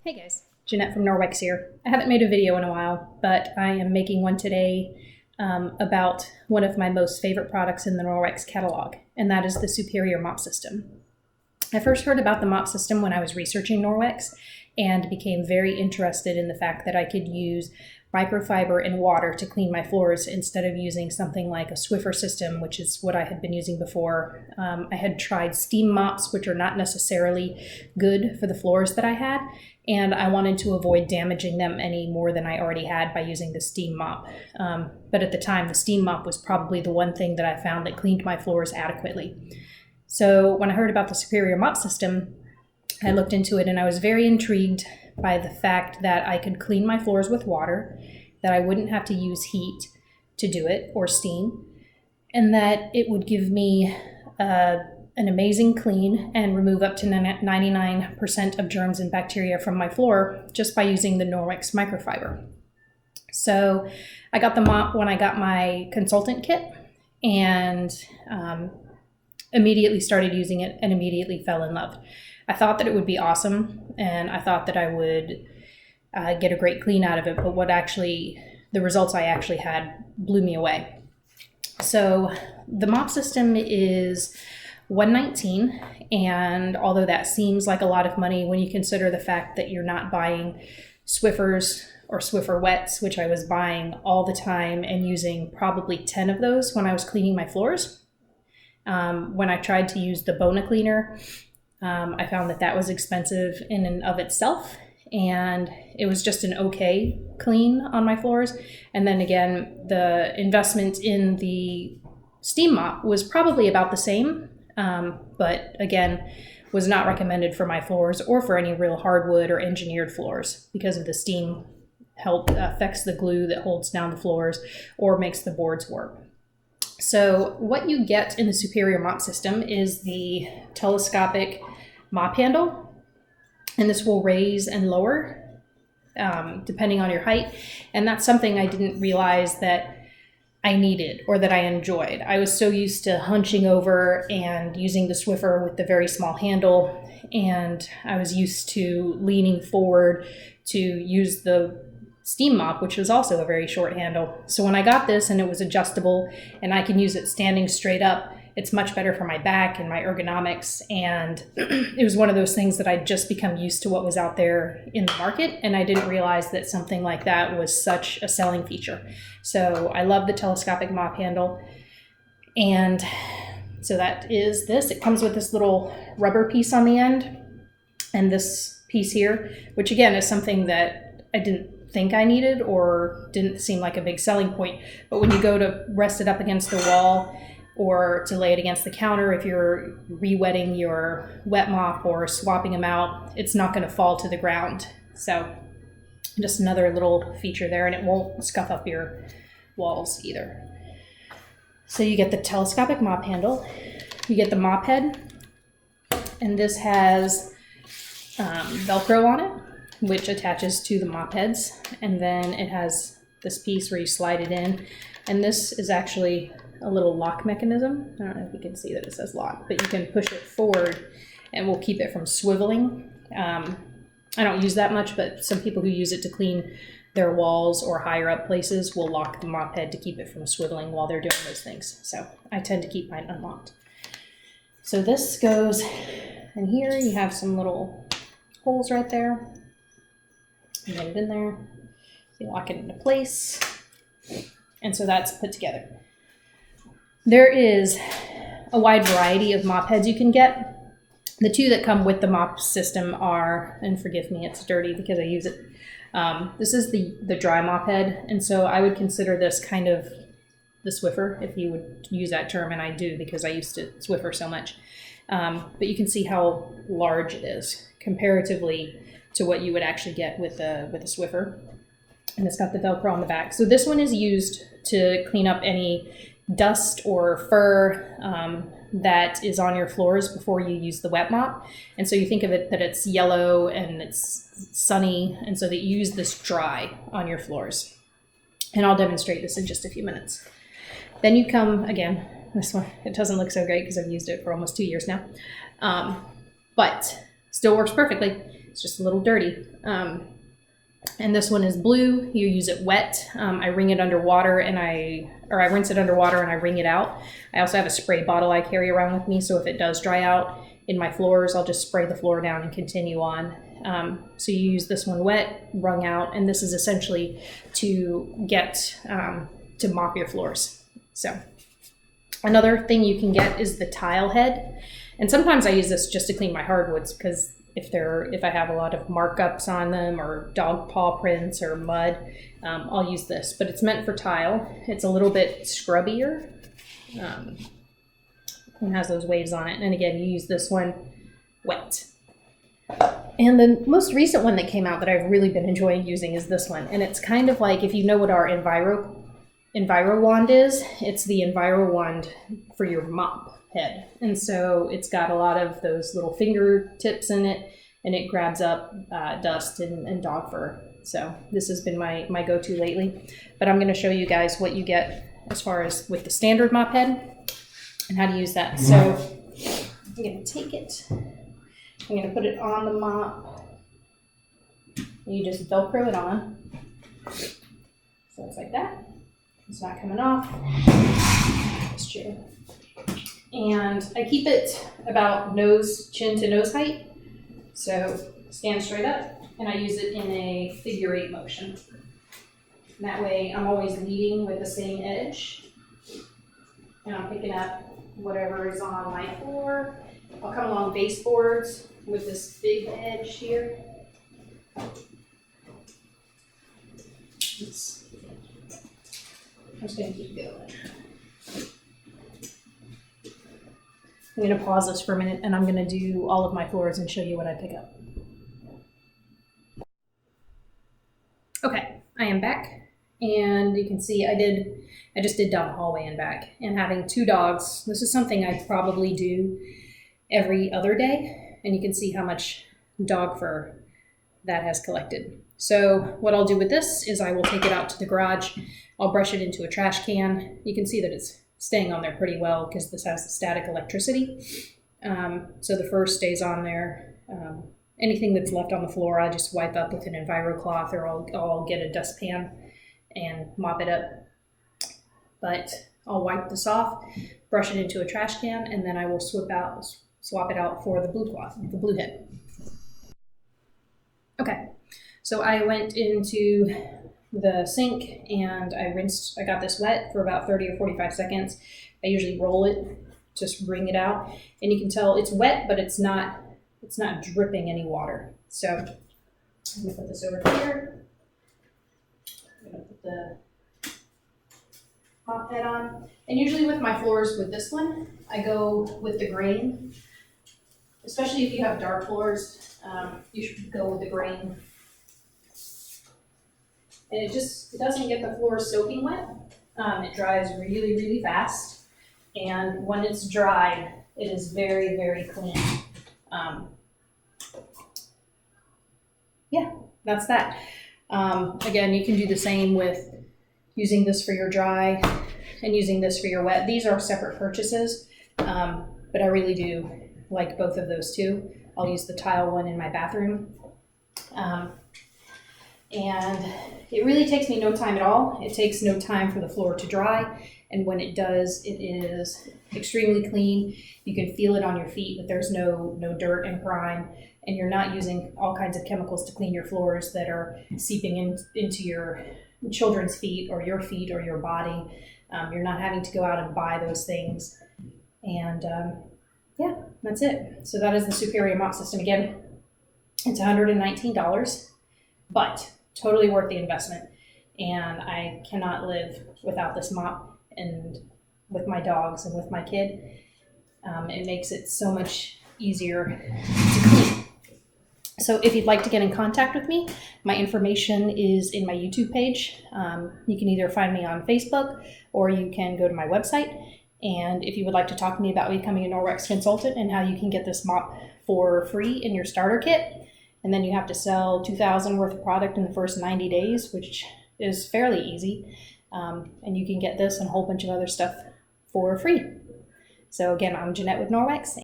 Hey guys, Jeanette from Norwex here. I haven't made a video in a while, but I am making one today about one of my most favorite products in the Norwex catalog, and that is the Superior mop system. I first heard about the mop system when I was researching Norwex and became very interested in the fact that I could use microfiber and water to clean my floors instead of using something like a Swiffer system, which is what I had been using before. I had tried steam mops, which are not necessarily good for the floors that I had, and I wanted to avoid damaging them any more than I already had by using the steam mop. But at the time, the steam mop was probably the one thing that I found that cleaned my floors adequately. So when I heard about the Superior mop system, I looked into it and I was very intrigued by the fact that I could clean my floors with water, that I wouldn't have to use heat to do it or steam, and that it would give me an amazing clean and remove up to 99% of germs and bacteria from my floor just by using the Norwex microfiber. So I got the mop when I got my consultant kit and immediately started using it and immediately fell in love. I thought that it would be awesome, and I thought that I would get a great clean out of it, but the results I actually had blew me away. So the mop system is $119, and although that seems like a lot of money when you consider the fact that you're not buying Swiffers or Swiffer wets, which I was buying all the time and using probably 10 of those when I was cleaning my floors. When I tried to use the Bona cleaner, I found that was expensive in and of itself, and it was just an okay clean on my floors. And then again, the investment in the steam mop was probably about the same, but again, was not recommended for my floors or for any real hardwood or engineered floors because of the steam affects the glue that holds down the floors or makes the boards warp. So what you get in the Superior mop system is the telescopic mop handle, and this will raise and lower depending on your height, and that's something I didn't realize that I needed or that I enjoyed. I was so used to hunching over and using the Swiffer with the very small handle, and I was used to leaning forward to use the steam mop, which was also a very short handle. So when I got this and it was adjustable and I can use it standing straight up, it's much better for my back and my ergonomics. And it was one of those things that I'd just become used to what was out there in the market, and I didn't realize that something like that was such a selling feature. So I love the telescopic mop handle. And so that is this. It comes with this little rubber piece on the end and this piece here, which again is something that I didn't think I needed or didn't seem like a big selling point. But when you go to rest it up against the wall or to lay it against the counter, if you're re-wetting your wet mop or swapping them out, it's not going to fall to the ground. So just another little feature there, and it won't scuff up your walls either. So you get the telescopic mop handle, you get the mop head, and this has Velcro on it, which attaches to the mop heads, and then it has this piece where you slide it in, and this is actually a little lock mechanism. I don't know if you can see that it says lock, but you can push it forward and will keep it from swiveling. I don't use that much, but some people who use it to clean their walls or higher up places will lock the mop head to keep it from swiveling while they're doing those things. So I tend to keep mine unlocked. So this goes in here. You have some little holes right there. You get it in there, you lock it into place, and so that's put together. There is a wide variety of mop heads you can get. The two that come with the mop system are, and forgive me, it's dirty because I use it. This is the dry mop head, and so I would consider this kind of the Swiffer, if you would use that term, and I do because I used to Swiffer so much. But you can see how large it is comparatively to what you would actually get with a Swiffer. And it's got the Velcro on the back. So this one is used to clean up any dust or fur that is on your floors before you use the wet mop. And so you think of it that it's yellow and it's sunny, and so that you use this dry on your floors. And I'll demonstrate this in just a few minutes. Then you come, again, this one, it doesn't look so great because I've used it for almost 2 years now, but still works perfectly. It's just a little dirty. And this one is blue. You use it wet. I wring it underwater and I rinse it underwater and I wring it out. I also have a spray bottle I carry around with me, so if it does dry out in my floors, I'll just spray the floor down and continue on. So you use this one wet, wrung out, and this is essentially to get to mop your floors. So another thing you can get is the tile head, and sometimes I use this just to clean my hardwoods because if I have a lot of markups on them or dog paw prints or mud, I'll use this. But it's meant for tile. It's a little bit scrubbier. And has those waves on it. And again, you use this one wet. And the most recent one that came out that I've really been enjoying using is this one. And it's kind of like, if you know what our Enviro wand is, it's the Enviro wand for your mop head. And so it's got a lot of those little fingertips in it, and it grabs up dust and dog fur. So this has been my go-to lately. But I'm going to show you guys what you get as far as with the standard mop head and how to use that. So I'm going to take it, I'm going to put it on the mop, and you just Velcro it on. So it's like that. It's not coming off. It's true. And I keep it about chin to nose height. So stand straight up, and I use it in a figure 8 motion. And that way I'm always leading with the same edge. And I'm picking up whatever is on my floor. I'll come along baseboards with this big edge here. I'm just going to keep going. I'm going to pause this for a minute, and I'm going to do all of my floors and show you what I pick up. Okay, I am back, and you can see I just did down the hallway and back. And having 2 dogs, this is something I probably do every other day, and you can see how much dog fur that has collected. So what I'll do with this is I will take it out to the garage. I'll brush it into a trash can. You can see that it's staying on there pretty well because this has the static electricity. So the fur stays on there. Anything that's left on the floor, I just wipe up with an Enviro cloth, or I'll get a dustpan and mop it up. But I'll wipe this off, brush it into a trash can, and then I will swap it out for the blue cloth, the blue head. Okay, so I went into the sink and I got this wet for about 30 or 45 seconds. I usually roll it, just wring it out, and you can tell it's wet, but it's not dripping any water. So I'm gonna put this over here. I'm gonna put the mop head on. And usually with my floors with this one, I go with the grain. Especially if you have dark floors, you should go with the grain. And it doesn't get the floor soaking wet. It dries really, really fast. And when it's dry, it is very, very clean. Yeah, that's that. Again, you can do the same with using this for your dry and using this for your wet. These are separate purchases, but I really do like both of those too. I'll use the tile one in my bathroom. And it really takes me no time at all. It takes no time for the floor to dry. And when it does, it is extremely clean. You can feel it on your feet, but there's no dirt and grime. And you're not using all kinds of chemicals to clean your floors that are seeping into your children's feet or your body. You're not having to go out and buy those things. And yeah, that's it. So that is the Superior Mop System. Again, it's $119, but totally worth the investment. And I cannot live without this mop, and with my dogs and with my kid. It makes it so much easier to clean. So if you'd like to get in contact with me, my information is in my YouTube page. You can either find me on Facebook, or you can go to my website. And if you would like to talk to me about becoming a Norwex consultant and how you can get this mop for free in your starter kit, and then you have to sell $2,000 worth of product in the first 90 days, which is fairly easy. And you can get this and a whole bunch of other stuff for free. So again, I'm Jeanette with Norwex.